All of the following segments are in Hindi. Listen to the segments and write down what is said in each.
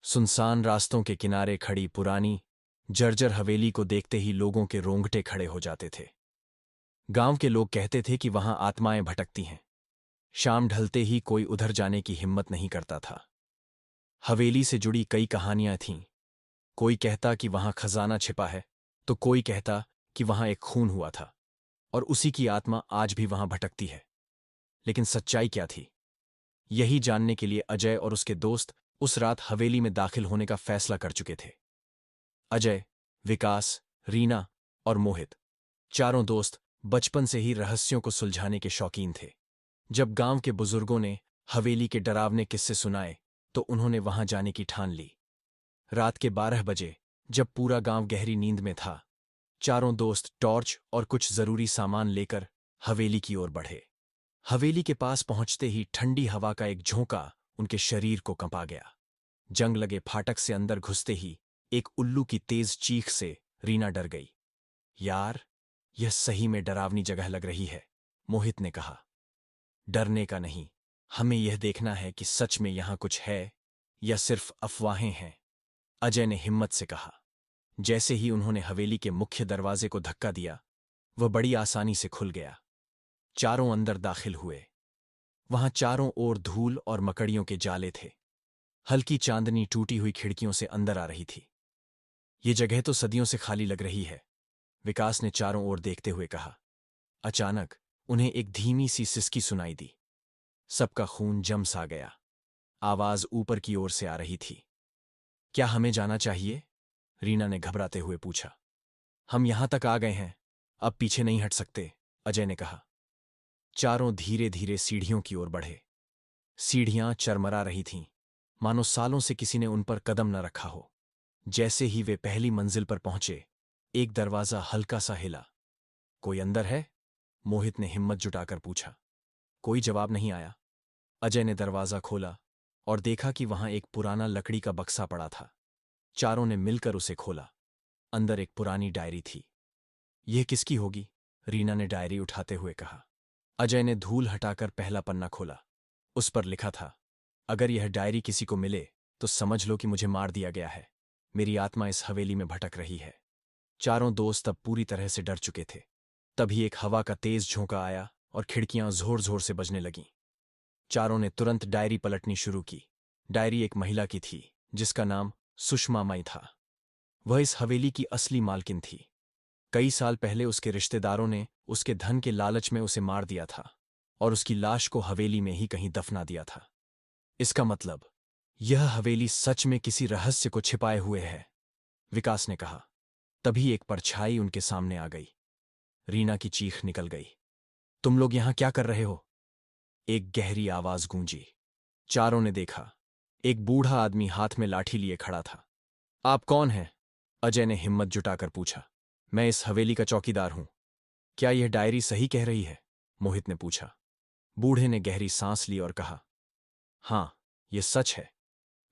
सुनसान रास्तों के किनारे खड़ी पुरानी जर्जर हवेली को देखते ही लोगों के रोंगटे खड़े हो जाते थे। गांव के लोग कहते थे कि वहां आत्माएं भटकती हैं। शाम ढलते ही कोई उधर जाने की हिम्मत नहीं करता था। हवेली से जुड़ी कई कहानियां थीं। कोई कहता कि वहां खजाना छिपा है, तो कोई कहता कि वहां एक खून हुआ था और उसी की आत्मा आज भी वहां भटकती है। लेकिन सच्चाई क्या थी, यही जानने के लिए अजय और उसके दोस्त उस रात हवेली में दाखिल होने का फैसला कर चुके थे। अजय, विकास, रीना और मोहित, चारों दोस्त बचपन से ही रहस्यों को सुलझाने के शौकीन थे। जब गांव के बुजुर्गों ने हवेली के डरावने किस्से सुनाए तो उन्होंने वहां जाने की ठान ली। रात के 12 बजे, जब पूरा गांव गहरी नींद में था, चारों दोस्त टॉर्च और कुछ जरूरी सामान लेकर हवेली की ओर बढ़े। हवेली के पास पहुंचते ही ठंडी हवा का एक झोंका उनके शरीर को कंपा गया। जंग लगे फाटक से अंदर घुसते ही एक उल्लू की तेज चीख से रीना डर गई। यार, यह सही में डरावनी जगह लग रही है, मोहित ने कहा। डरने का नहीं, हमें यह देखना है कि सच में यहां कुछ है या सिर्फ अफवाहें हैं, अजय ने हिम्मत से कहा। जैसे ही उन्होंने हवेली के मुख्य दरवाजे को धक्का दिया, वह बड़ी आसानी से खुल गया। चारों अंदर दाखिल हुए। वहां चारों ओर धूल और मकड़ियों के जाले थे। हल्की चांदनी टूटी हुई खिड़कियों से अंदर आ रही थी। ये जगह तो सदियों से खाली लग रही है, विकास ने चारों ओर देखते हुए कहा। अचानक उन्हें एक धीमी सी सिसकी सुनाई दी। सबका खून जम सा गया। आवाज ऊपर की ओर से आ रही थी। क्या हमें जाना चाहिए? रीना ने घबराते हुए पूछा। हम यहां तक आ गए हैं, अब पीछे नहीं हट सकते, अजय ने कहा। चारों धीरे धीरे सीढ़ियों की ओर बढ़े। सीढ़ियां चरमरा रही थीं, मानो सालों से किसी ने उन पर कदम न रखा हो। जैसे ही वे पहली मंजिल पर पहुंचे, एक दरवाजा हल्का सा हिला। कोई अंदर है? मोहित ने हिम्मत जुटाकर पूछा। कोई जवाब नहीं आया। अजय ने दरवाजा खोला और देखा कि वहां एक पुराना लकड़ी का बक्सा पड़ा था। चारों ने मिलकर उसे खोला। अंदर एक पुरानी डायरी थी। यह किसकी होगी? रीना ने डायरी उठाते हुए कहा। अजय ने धूल हटाकर पहला पन्ना खोला। उस पर लिखा था, अगर यह डायरी किसी को मिले तो समझ लो कि मुझे मार दिया गया है। मेरी आत्मा इस हवेली में भटक रही है। चारों दोस्त अब पूरी तरह से डर चुके थे। तभी एक हवा का तेज झोंका आया और खिड़कियां जोर जोर से बजने लगीं। चारों ने तुरंत डायरी पलटनी शुरू की। डायरी एक महिला की थी, जिसका नाम सुषमा मई था। वह इस हवेली की असली मालकिन थी। कई साल पहले उसके रिश्तेदारों ने उसके धन के लालच में उसे मार दिया था और उसकी लाश को हवेली में ही कहीं दफना दिया था। इसका मतलब, यह हवेली सच में किसी रहस्य को छिपाए हुए है, विकास ने कहा। तभी एक परछाई उनके सामने आ गई। रीना की चीख निकल गई। तुम लोग यहां क्या कर रहे हो? एक गहरी आवाज गूंजी। चारों ने देखा। एक बूढ़ा आदमी हाथ में लाठी लिए खड़ा था। आप कौन हैं? अजय ने हिम्मत जुटाकर पूछा। मैं इस हवेली का चौकीदार हूं। क्या यह डायरी सही कह रही है? मोहित ने पूछा। बूढ़े ने गहरी सांस ली और कहा, हां, यह सच है।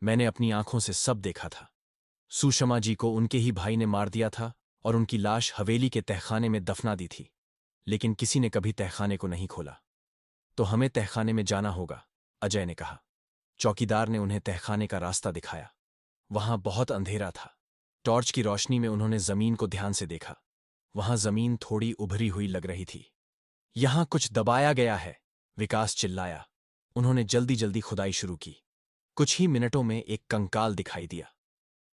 मैंने अपनी आंखों से सब देखा था। सुषमा जी को उनके ही भाई ने मार दिया था और उनकी लाश हवेली के तहखाने में दफना दी थी, लेकिन किसी ने कभी तहखाने को नहीं खोला। तो हमें तहखाने में जाना होगा, अजय ने कहा। चौकीदार ने उन्हें तहखाने का रास्ता दिखाया। वहां बहुत अंधेरा था। टॉर्च की रोशनी में उन्होंने जमीन को ध्यान से देखा। वहां जमीन थोड़ी उभरी हुई लग रही थी। यहां कुछ दबाया गया है, विकास चिल्लाया। उन्होंने जल्दी जल्दी खुदाई शुरू की। कुछ ही मिनटों में एक कंकाल दिखाई दिया।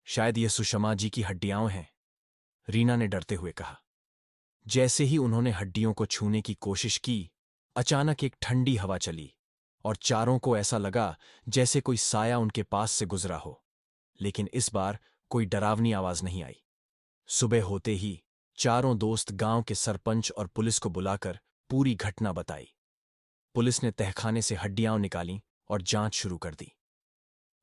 शायद यह सुषमा जी की हड्डियां हैं, रीना ने डरते हुए कहा। जैसे ही उन्होंने हड्डियों को छूने की कोशिश की, अचानक एक ठंडी हवा चली और चारों को ऐसा लगा जैसे कोई साया उनके पास से गुजरा हो। लेकिन इस बार कोई डरावनी आवाज नहीं आई। सुबह होते ही चारों दोस्त गांव के सरपंच और पुलिस को बुलाकर पूरी घटना बताई। पुलिस ने तहखाने से हड्डियां निकालीं और जांच शुरू कर दी।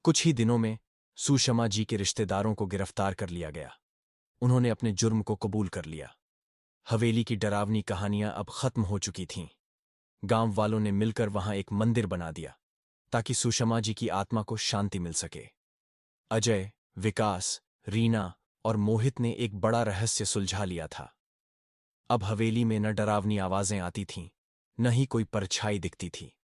कुछ ही दिनों में सुषमा जी के रिश्तेदारों को गिरफ्तार कर लिया गया। उन्होंने अपने जुर्म को कबूल कर लिया। हवेली की डरावनी कहानियां अब खत्म हो चुकी थीं। गांव वालों ने मिलकर वहां एक मंदिर बना दिया ताकि सुषमा जी की आत्मा को शांति मिल सके। अजय, विकास, रीना और मोहित ने एक बड़ा रहस्य सुलझा लिया था। अब हवेली में न डरावनी आवाजें आती थीं, न ही कोई परछाई दिखती थी।